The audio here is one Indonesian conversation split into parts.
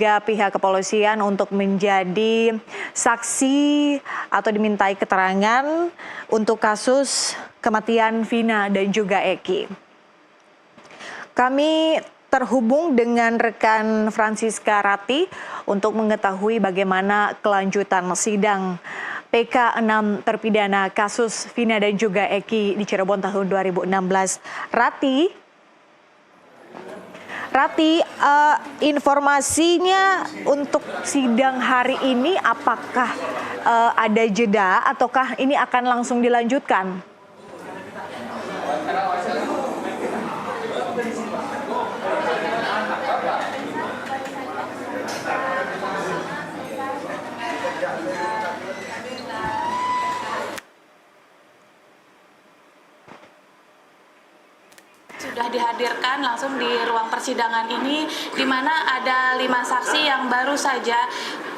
Pihak kepolisian untuk menjadi saksi atau dimintai keterangan untuk kasus kematian Vina dan juga Eki. Kami terhubung dengan rekan Francisca Rati untuk mengetahui bagaimana kelanjutan sidang PK 6 terpidana kasus Vina dan juga Eki di Cirebon tahun 2016. Rati, informasinya untuk sidang hari ini apakah ada jeda ataukah ini akan langsung dilanjutkan? Sudah dihadirkan langsung di ruang persidangan ini, di mana ada 5 saksi yang baru saja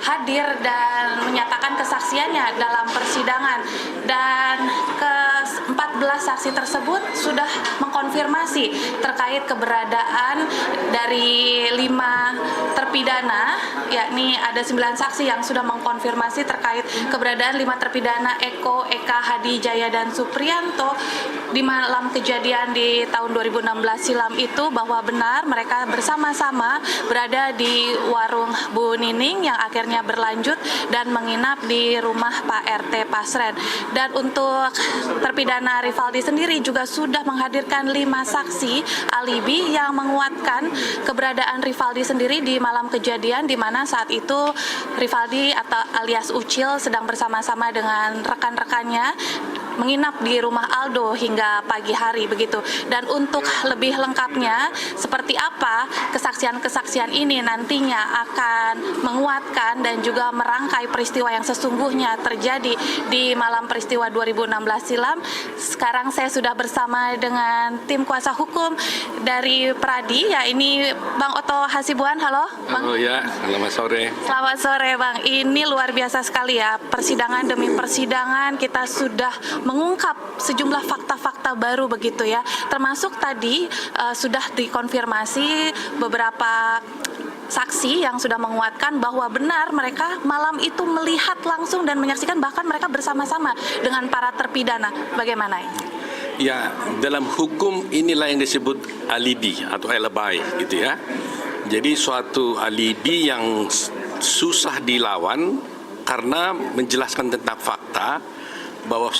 hadir dan menyatakan kesaksiannya dalam persidangan, dan ke-14 saksi tersebut sudah mengkonfirmasi terkait keberadaan dari 5 terpidana, yakni ada 9 saksi yang sudah mengkonfirmasi terkait keberadaan 5 terpidana Eko, Eka, Hadi, Jaya, dan Suprianto di malam kejadian di tahun 2016 silam itu, bahwa benar mereka bersama-sama berada di warung Bu Nining yang akhirnya berlanjut dan menginap di rumah Pak RT Pasren. Dan untuk terpidana Rivaldi sendiri juga sudah menghadirkan 5 saksi alibi yang menguatkan keberadaan Rivaldi sendiri di malam kejadian, di mana saat itu Rivaldi atau alias Ucil sedang bersama-sama dengan rekan-rekannya menginap di rumah Aldo hingga pagi hari begitu. Dan untuk lebih lengkapnya seperti apa kesaksian-kesaksian ini nantinya akan menguatkan dan juga merangkai peristiwa yang sesungguhnya terjadi di malam peristiwa 2016 silam. Sekarang saya sudah bersama dengan tim kuasa hukum dari Pradi, ya ini Bang Oto Hasibuan. Halo Bang. Halo ya, selamat sore. Selamat sore Bang. Ini luar biasa sekali ya, persidangan demi persidangan kita sudah mengungkap sejumlah fakta-fakta baru begitu ya, termasuk tadi sudah dikonfirmasi beberapa saksi yang sudah menguatkan bahwa benar mereka malam itu melihat langsung dan menyaksikan, bahkan mereka bersama-sama dengan para terpidana. Bagaimana ini? Ya, dalam hukum inilah yang disebut alibi atau alibi gitu ya. Jadi suatu alibi yang susah dilawan karena menjelaskan tentang fakta bahwa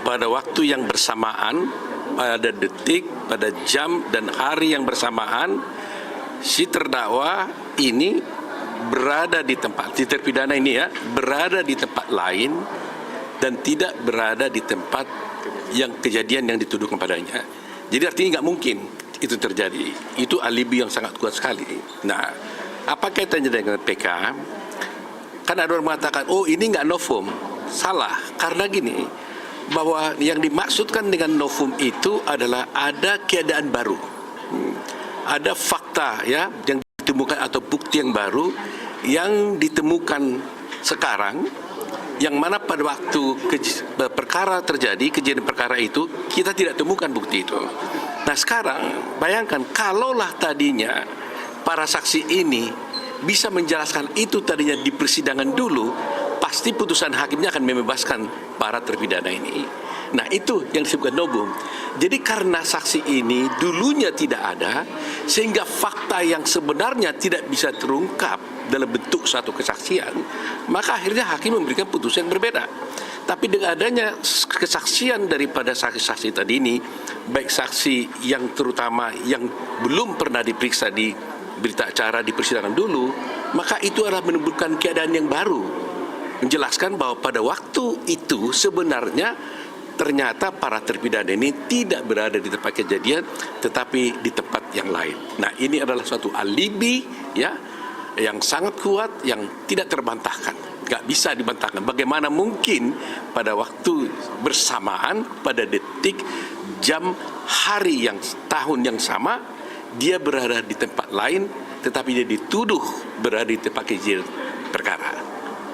pada waktu yang bersamaan, pada detik, pada jam dan hari yang bersamaan, si terdakwa ini berada di tempat, si terpidana ini ya, berada di tempat lain dan tidak berada di tempat yang kejadian yang dituduhkan padanya. Jadi artinya nggak mungkin itu terjadi. Itu alibi yang sangat kuat sekali. Nah, apa kaitannya dengan PK? Kan ada orang mengatakan, oh ini nggak novum. Salah, karena gini, bahwa yang dimaksudkan dengan novum itu adalah ada keadaan baru, ada fakta ya yang ditemukan atau bukti yang baru yang ditemukan sekarang, yang mana pada waktu perkara terjadi, kejadian perkara itu kita tidak temukan bukti itu. Nah sekarang bayangkan kalaulah tadinya para saksi ini bisa menjelaskan itu tadinya di persidangan dulu, pasti putusan hakimnya akan membebaskan para terpidana ini. Nah itu yang disebutkan novum. Jadi karena saksi ini dulunya tidak ada, sehingga fakta yang sebenarnya tidak bisa terungkap dalam bentuk satu kesaksian, maka akhirnya hakim memberikan putusan yang berbeda. Tapi dengan adanya kesaksian daripada saksi-saksi tadi ini, baik saksi yang terutama yang belum pernah diperiksa di berita acara di persidangan dulu, maka itu adalah menimbulkan keadaan yang baru, menjelaskan bahwa pada waktu itu sebenarnya ternyata para terpidana ini tidak berada di tempat kejadian tetapi di tempat yang lain. Nah ini adalah suatu alibi ya yang sangat kuat, yang tidak terbantahkan, nggak bisa dibantahkan. Bagaimana mungkin pada waktu bersamaan, pada detik, jam, hari yang tahun yang sama, dia berada di tempat lain tetapi dia dituduh berada di tempat kejadian perkara.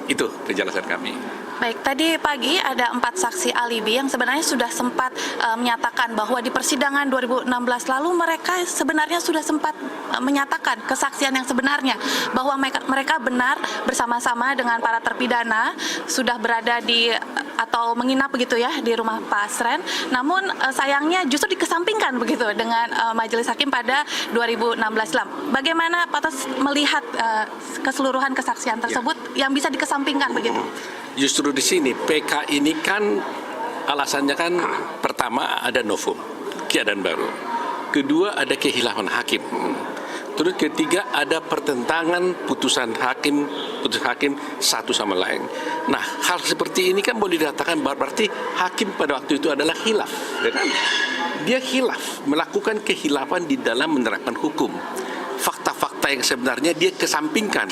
Itu penjelasan kami. Baik, tadi pagi ada 4 saksi alibi yang sebenarnya sudah sempat menyatakan bahwa di persidangan 2016 lalu mereka sebenarnya sudah sempat menyatakan kesaksian yang sebenarnya bahwa mereka benar bersama-sama dengan para terpidana sudah berada di atau menginap begitu ya di rumah Pak Asren. Namun sayangnya justru dikesampingkan begitu dengan majelis hakim pada 2016 silam. Bagaimana Pak Tos melihat keseluruhan kesaksian tersebut yang bisa dikesampingkan begitu? Justru di sini PK ini kan alasannya kan pertama ada novum, keadaan baru. Kedua ada kehilafan hakim. Terus ketiga ada pertentangan putusan hakim satu sama lain. Nah, hal seperti ini kan boleh dikatakan berarti hakim pada waktu itu adalah khilaf, ya kan? Dia khilaf, melakukan kehilafan di dalam menerapkan hukum. Fakta-fakta yang sebenarnya dia kesampingkan.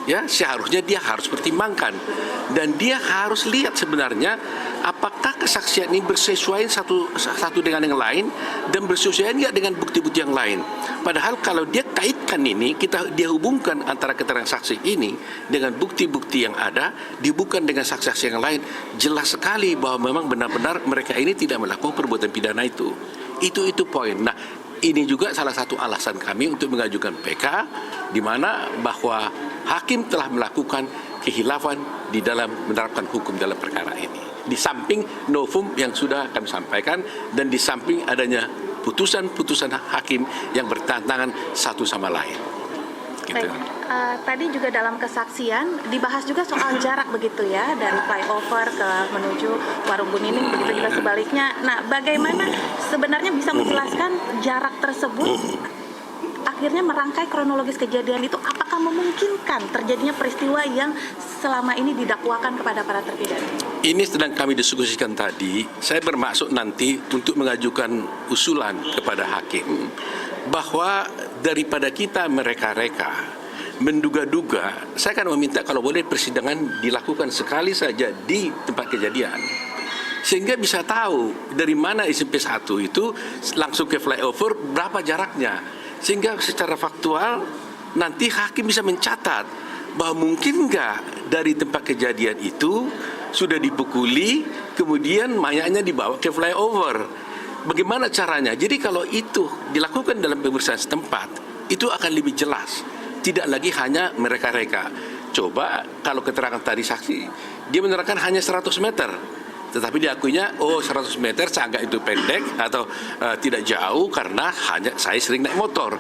Ya, seharusnya dia harus pertimbangkan dan dia harus lihat sebenarnya apakah kesaksian ini bersesuaian satu dengan yang lain dan bersesuaian nggak dengan bukti-bukti yang lain. Padahal kalau dia kaitkan ini, dia hubungkan antara keterangan saksi ini dengan bukti-bukti yang ada, dihubungkan dengan saksi-saksi yang lain, jelas sekali bahwa memang benar-benar mereka ini tidak melakukan perbuatan pidana itu. Itu poin. Nah, ini juga salah satu alasan kami untuk mengajukan PK, di mana bahwa hakim telah melakukan kehilafan di dalam menerapkan hukum dalam perkara ini. Di samping novum yang sudah kami sampaikan dan di samping adanya putusan-putusan hakim yang bertentangan satu sama lain. Gitu. Baik, tadi juga dalam kesaksian dibahas juga soal jarak begitu ya dari flyover ke menuju Warung Buniling begitu juga sebaliknya. Nah, bagaimana sebenarnya bisa menjelaskan jarak tersebut? Akhirnya merangkai kronologis kejadian itu, apakah memungkinkan terjadinya peristiwa yang selama ini didakwakan kepada para terpidana? Ini sedang kami diskusikan tadi. Saya bermaksud nanti untuk mengajukan usulan kepada hakim bahwa daripada kita mereka-reka menduga-duga, saya akan meminta kalau boleh persidangan dilakukan sekali saja di tempat kejadian. Sehingga bisa tahu dari mana SMP 1 itu langsung ke flyover berapa jaraknya. Sehingga secara faktual nanti hakim bisa mencatat bahwa mungkin nggak dari tempat kejadian itu sudah dipukuli, kemudian mayatnya dibawa ke flyover. Bagaimana caranya? Jadi kalau itu dilakukan dalam pemeriksaan setempat, itu akan lebih jelas. Tidak lagi hanya mereka-reka. Coba kalau keterangan tadi saksi, dia menerangkan hanya 100 meter. Tetapi diakuinya, 100 meter seanggap itu pendek atau tidak jauh karena hanya saya sering naik motor.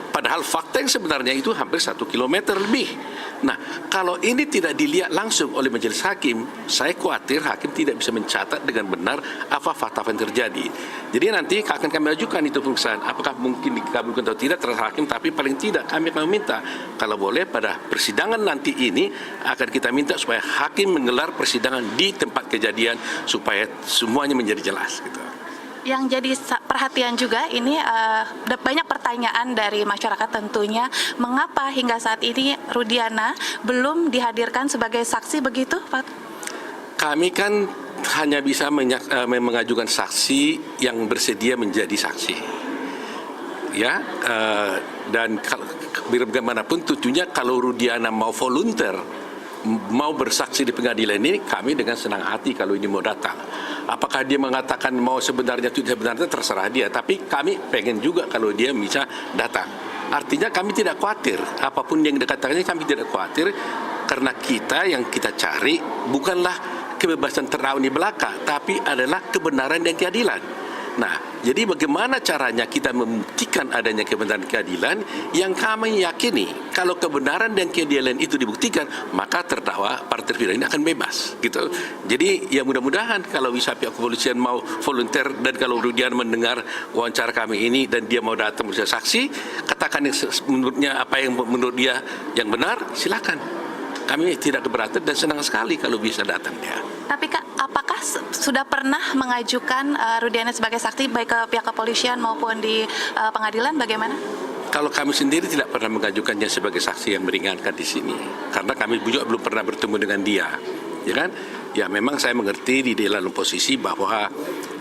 Padahal fakta yang sebenarnya itu hampir 1 kilometer lebih. Nah, kalau ini tidak dilihat langsung oleh majelis hakim, saya khawatir hakim tidak bisa mencatat dengan benar apa fakta yang terjadi. Jadi nanti akan kami ajukan itu pemeriksaan. Apakah mungkin dikabulkan atau tidak terhadap hakim, tapi paling tidak kami akan meminta kalau boleh pada persidangan nanti ini akan kita minta supaya hakim menggelar persidangan di tempat kejadian supaya semuanya menjadi jelas gitu. Yang jadi perhatian juga ini banyak pertanyaan dari masyarakat tentunya, mengapa hingga saat ini Rudiana belum dihadirkan sebagai saksi begitu, Pak? Kami kan hanya bisa mengajukan saksi yang bersedia menjadi saksi, ya. Dan bagaimanapun tentunya kalau Rudiana mau volunteer, mau bersaksi di pengadilan ini, kami dengan senang hati kalau ini mau datang. Apakah dia mengatakan mau sebenarnya tidak sebenarnya terserah dia, tapi kami pengen juga kalau dia bisa datang. Artinya kami tidak khawatir, apapun yang dikatakannya kami tidak khawatir, karena yang kita cari bukanlah kebebasan terdakwa di belaka, tapi adalah kebenaran dan keadilan. Nah, jadi bagaimana caranya kita membuktikan adanya kebenaran dan keadilan yang kami yakini kalau kebenaran dan keadilan itu dibuktikan, maka terdakwa para terpidana ini akan bebas gitu. Jadi ya mudah-mudahan kalau bisa pihak kepolisian mau volunteer, dan kalau Rudiana mendengar wawancara kami ini dan dia mau datang menjadi saksi, katakan yang menurutnya apa yang menurut dia yang benar, silakan. Kami tidak keberatan dan senang sekali kalau bisa datang dia. Tapi Kak, apakah sudah pernah mengajukan Rudiana sebagai saksi baik ke pihak kepolisian maupun di pengadilan, bagaimana? Kalau kami sendiri tidak pernah mengajukannya sebagai saksi yang meringankan di sini, karena kami juga belum pernah bertemu dengan dia, ya kan? Ya memang saya mengerti di dalam posisi bahwa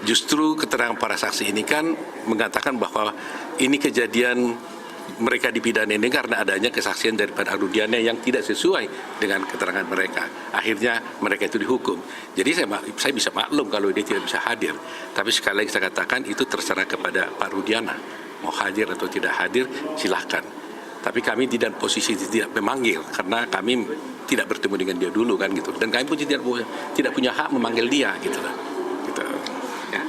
justru keterangan para saksi ini kan mengatakan bahwa ini kejadian mereka dipidana ini karena adanya kesaksian daripada Rudiana yang tidak sesuai dengan keterangan mereka. Akhirnya mereka itu dihukum. Jadi saya bisa maklum kalau dia tidak bisa hadir. Tapi sekali lagi saya katakan itu terserah kepada Pak Rudiana. Mau hadir atau tidak hadir silahkan. Tapi kami tidak posisi tidak memanggil karena kami tidak bertemu dengan dia dulu kan gitu. Dan kami pun tidak punya hak memanggil dia gitu. Gitu. Ya.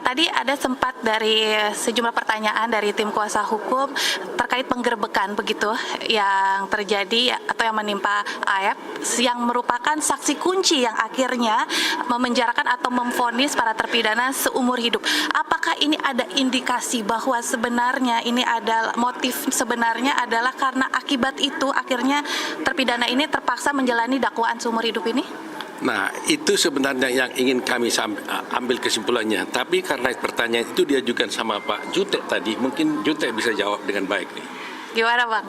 Tadi ada sempat dari sejumlah pertanyaan dari tim kuasa hukum terkait penggerbekan begitu yang terjadi atau yang menimpa AF yang merupakan saksi kunci yang akhirnya memenjarakan atau memvonis para terpidana seumur hidup. Apakah ini ada indikasi bahwa sebenarnya ini adalah motif sebenarnya adalah karena akibat itu akhirnya terpidana ini terpaksa menjalani dakwaan seumur hidup ini? Nah, itu sebenarnya yang ingin kami ambil kesimpulannya. Tapi karena pertanyaan itu diajukan sama Pak Jutek tadi, mungkin Jutek bisa jawab dengan baik nih. Gimana Bang?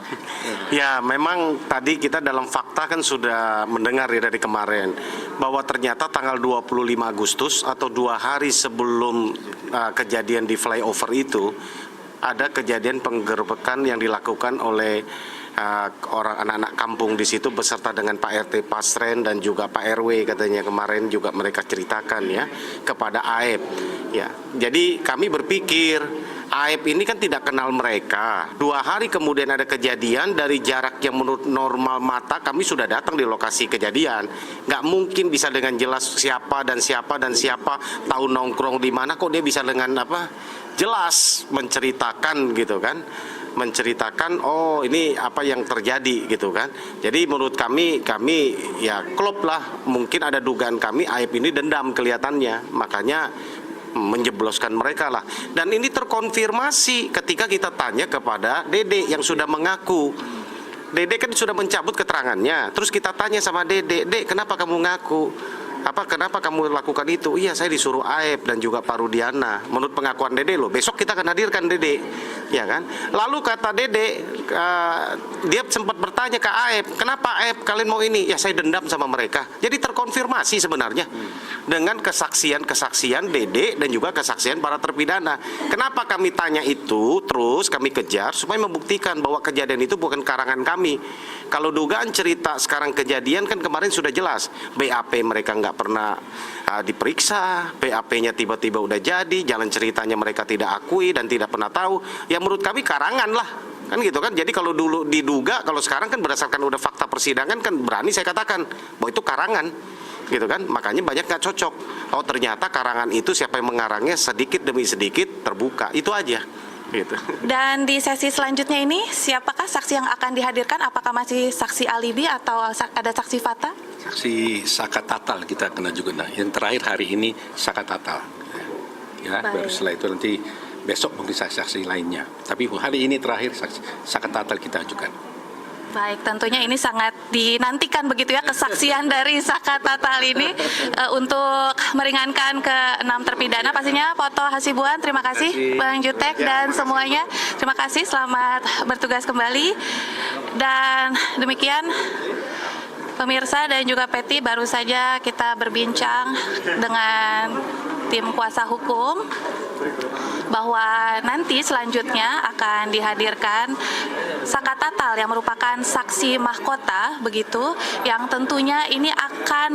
Ya, memang tadi kita dalam fakta kan sudah mendengar ya dari kemarin bahwa ternyata tanggal 25 Agustus atau 2 hari sebelum kejadian di flyover itu ada kejadian penggerbekan yang dilakukan oleh orang anak-anak kampung di situ beserta dengan Pak RT Pasren dan juga Pak RW katanya kemarin juga mereka ceritakan ya kepada AEP ya. Jadi kami berpikir AEP ini kan tidak kenal mereka. 2 hari kemudian ada kejadian dari jarak yang menurut normal mata kami sudah datang di lokasi kejadian. Nggak mungkin bisa dengan jelas siapa dan siapa dan siapa tahu nongkrong di mana kok dia bisa dengan jelas menceritakan gitu kan. Menceritakan oh ini apa yang terjadi gitu kan. Jadi menurut kami ya klop lah, mungkin ada dugaan kami AIP ini dendam kelihatannya, makanya menjebloskan mereka lah. Dan ini terkonfirmasi ketika kita tanya kepada Dede yang sudah mengaku. Dede kan sudah mencabut keterangannya. Terus kita tanya sama Dede, "Dek, kenapa kamu ngaku? Kenapa kamu lakukan itu?" "Iya, saya disuruh AEP dan juga Pak Rudiana." Menurut pengakuan Dede loh, besok kita akan hadirkan Dede, ya kan? Lalu kata Dede, dia sempat bertanya ke AEP, "Kenapa AEP kalian mau ini?" "Ya, saya dendam sama mereka." Jadi terkonfirmasi sebenarnya dengan kesaksian Dede dan juga kesaksian para terpidana. Kenapa kami tanya itu, terus kami kejar supaya membuktikan bahwa kejadian itu bukan karangan kami. Kalau dugaan cerita sekarang kejadian kan kemarin sudah jelas, BAP mereka nggak pernah diperiksa, BAP-nya tiba-tiba udah jadi, jalan ceritanya mereka tidak akui dan tidak pernah tahu. Ya menurut kami karangan lah, kan gitu kan. Jadi kalau dulu diduga, kalau sekarang kan berdasarkan udah fakta persidangan kan berani saya katakan bahwa itu karangan, gitu kan. Makanya banyak nggak cocok. Oh ternyata karangan itu siapa yang mengarangnya sedikit demi sedikit terbuka, itu aja. Gitu. Dan di sesi selanjutnya ini siapakah saksi yang akan dihadirkan? Apakah masih saksi alibi atau ada saksi fakta? Saksi Saka Tatal kita kena juga. Nah, yang terakhir hari ini Saka Tatal. Ya, baru setelah itu nanti besok mungkin saksi-saksi lainnya. Tapi hari ini terakhir saksi Saka Tatal kita ajukan. Baik, tentunya ini sangat dinantikan begitu ya kesaksian dari Saka Tatal ini untuk meringankan ke-6 terpidana. Pastinya Poto Hasibuan, terima kasih Bang Jutek dan semuanya. Terima kasih, selamat bertugas kembali. Dan demikian pemirsa dan juga Peti, baru saja kita berbincang dengan tim kuasa hukum bahwa nanti selanjutnya akan dihadirkan Saka Tatal yang merupakan saksi mahkota begitu, yang tentunya ini akan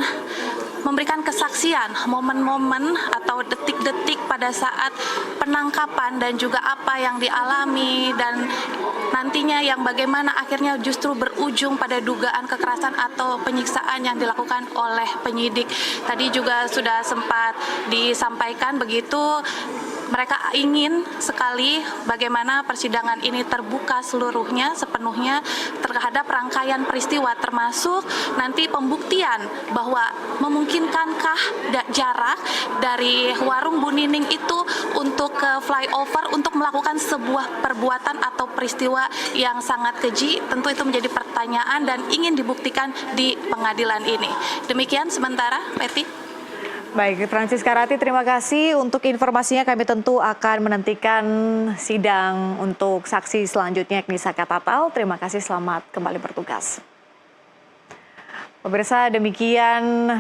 memberikan kesaksian momen-momen atau detik-detik pada saat penangkapan dan juga apa yang dialami dan nantinya yang bagaimana akhirnya justru berujung pada dugaan kekerasan atau penyiksaan yang dilakukan oleh penyidik. Tadi juga sudah sempat disampaikan begitu, mereka ingin sekali bagaimana persidangan ini terbuka seluruhnya, sepenuhnya terhadap rangkaian peristiwa termasuk nanti pembuktian bahwa memungkinkankah jarak dari warung Bu Nining itu untuk ke flyover untuk melakukan sebuah perbuatan atau peristiwa yang sangat keji. Tentu itu menjadi pertanyaan dan ingin dibuktikan di pengadilan ini. Demikian sementara, Peti. Baik, Francisca Rati, terima kasih untuk informasinya. Kami tentu akan menantikan sidang untuk saksi selanjutnya yakni Saka Tatal. Terima kasih, selamat kembali bertugas. Pemirsa, demikian